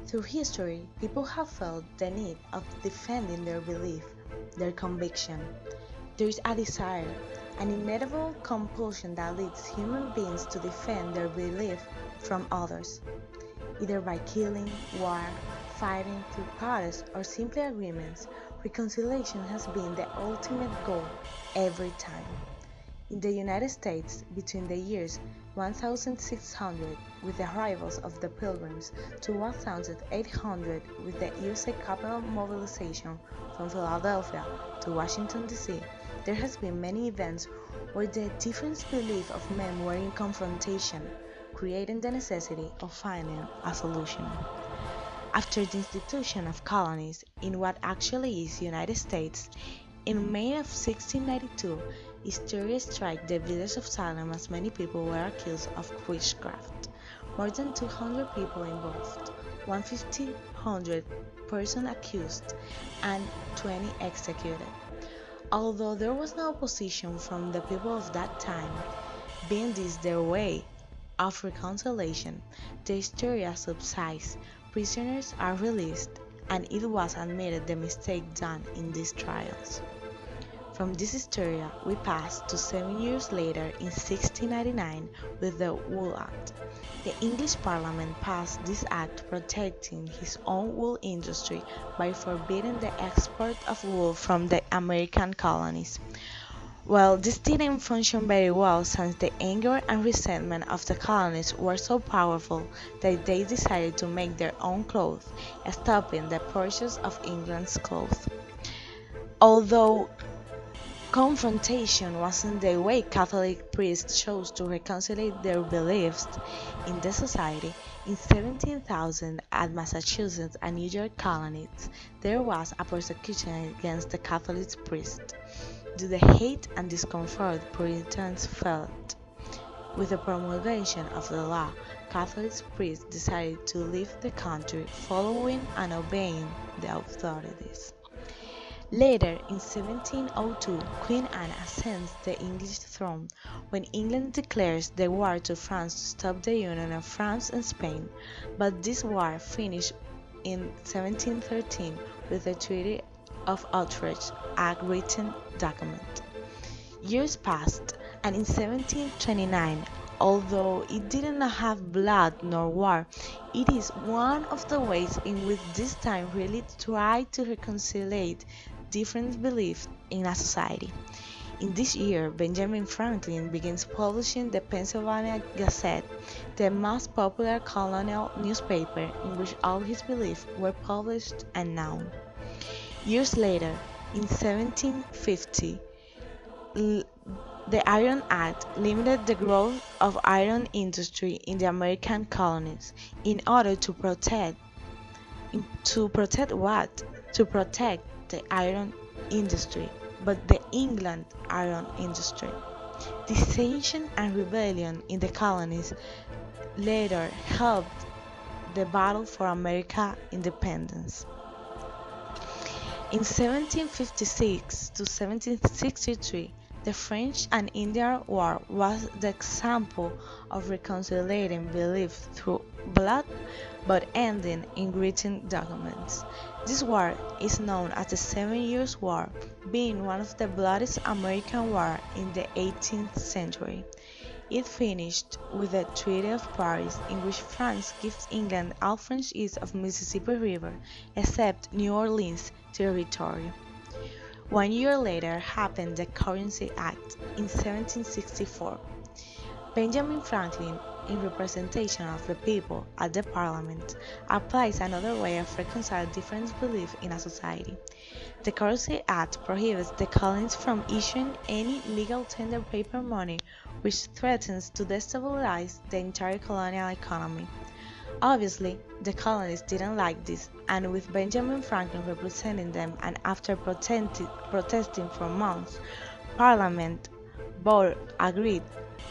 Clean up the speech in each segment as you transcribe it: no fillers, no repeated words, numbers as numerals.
Through history, people have felt the need of defending their belief, their conviction. There is a desire, an inevitable compulsion that leads human beings to defend their belief from others, either by killing, war, fighting through protests, or simply agreements. Reconciliation has been the ultimate goal every time. In the United States, between the years 1600 with the arrivals of the Pilgrims to 1800 with the USA Capitol mobilization from Philadelphia to Washington, D.C., there has been many events where the different beliefs of men were in confrontation, creating the necessity of finding a solution. After the institution of colonies in what actually is United States, in May of 1692, hysteria struck the village of Salem as many people were accused of witchcraft. More than 200 people involved, 1,500 persons accused, and 20 executed. Although there was no opposition from the people of that time, being this their way of reconciliation, the hysteria subsides, prisoners are released, and it was admitted the mistake done in these trials. From this hysteria, we pass to 7 years later in 1699 with the Wool Act. The English Parliament passed this act protecting his own wool industry by forbidding the export of wool from the American colonies. Well, this didn't function very well since the anger and resentment of the colonists were so powerful that they decided to make their own clothes, stopping the purchase of England's clothes. Although confrontation wasn't the way Catholic priests chose to reconcile their beliefs in the society. In 17,000 at Massachusetts and New York colonies, there was a persecution against the Catholic priests due to the hate and discomfort Puritans felt. With the promulgation of the law, Catholic priests decided to leave the country following and obeying the authorities. Later, in 1702, Queen Anne ascends the English throne when England declares the war to France to stop the union of France and Spain, but this war finished in 1713 with the Treaty of Utrecht, a written document. Years passed, and in 1729, although it did not have blood nor war, it is one of the ways in which this time really tried to reconcile different beliefs in a society. In this year, Benjamin Franklin begins publishing the Pennsylvania Gazette, the most popular colonial newspaper in which all his beliefs were published and known. Years later, in 1750, the Iron Act limited the growth of iron industry in the American colonies in order to protect what? To protect the iron industry, but the England iron industry. Dissension and rebellion in the colonies later helped the battle for American independence. In 1756 to 1763, the French and Indian War was the example of reconciling beliefs through blood but ending in written documents. This war is known as the 7 Years' War, being one of the bloodiest American wars in the 18th century. It finished with the Treaty of Paris, in which France gives England all French east of Mississippi River, except New Orleans territory. 1 year later happened the Currency Act in 1764. Benjamin Franklin, in representation of the people at the Parliament, applies another way of reconciling different beliefs in a society. The Currency Act prohibits the colonies from issuing any legal tender paper money which threatens to destabilize the entire colonial economy. Obviously, the colonists didn't like this, and with Benjamin Franklin representing them and after protesting for months, Parliament both agreed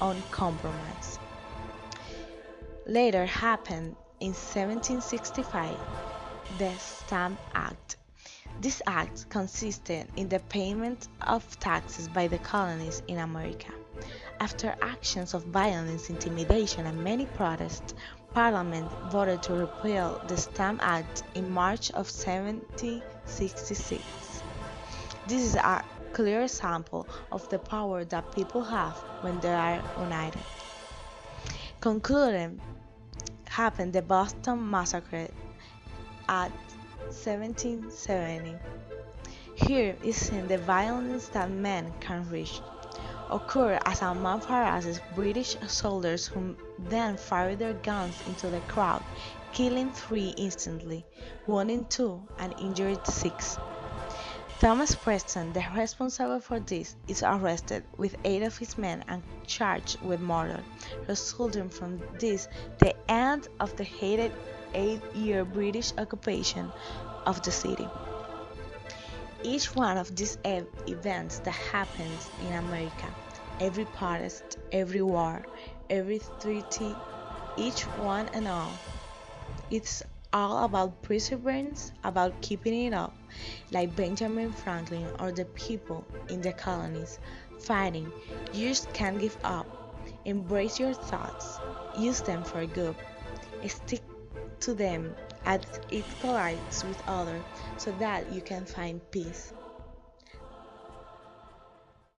on compromise. Later happened in 1765 the Stamp Act. This act consisted in the payment of taxes by the colonies in America. After actions of violence, intimidation, and many protests, Parliament voted to repeal the Stamp Act in March of 1766. This is a clear example of the power that people have when they are united. Concluding, happened the Boston Massacre at 1770. Here is seen the violence that men can reach. Occurred as a mob harasses British soldiers who then fired their guns into the crowd, killing 3 instantly, wounding 2 and injuring 6. Thomas Preston, the responsible for this, is arrested with 8 of his men and charged with murder, resulting from this the end of the hated 8-year British occupation of the city. Each one of these events that happens in America, every protest, every war, every treaty, each one and all, it's all about perseverance, about keeping it up, like Benjamin Franklin or the people in the colonies fighting. You just can't give up. Embrace your thoughts, use them for good, stick to them as it collides with others so that you can find peace.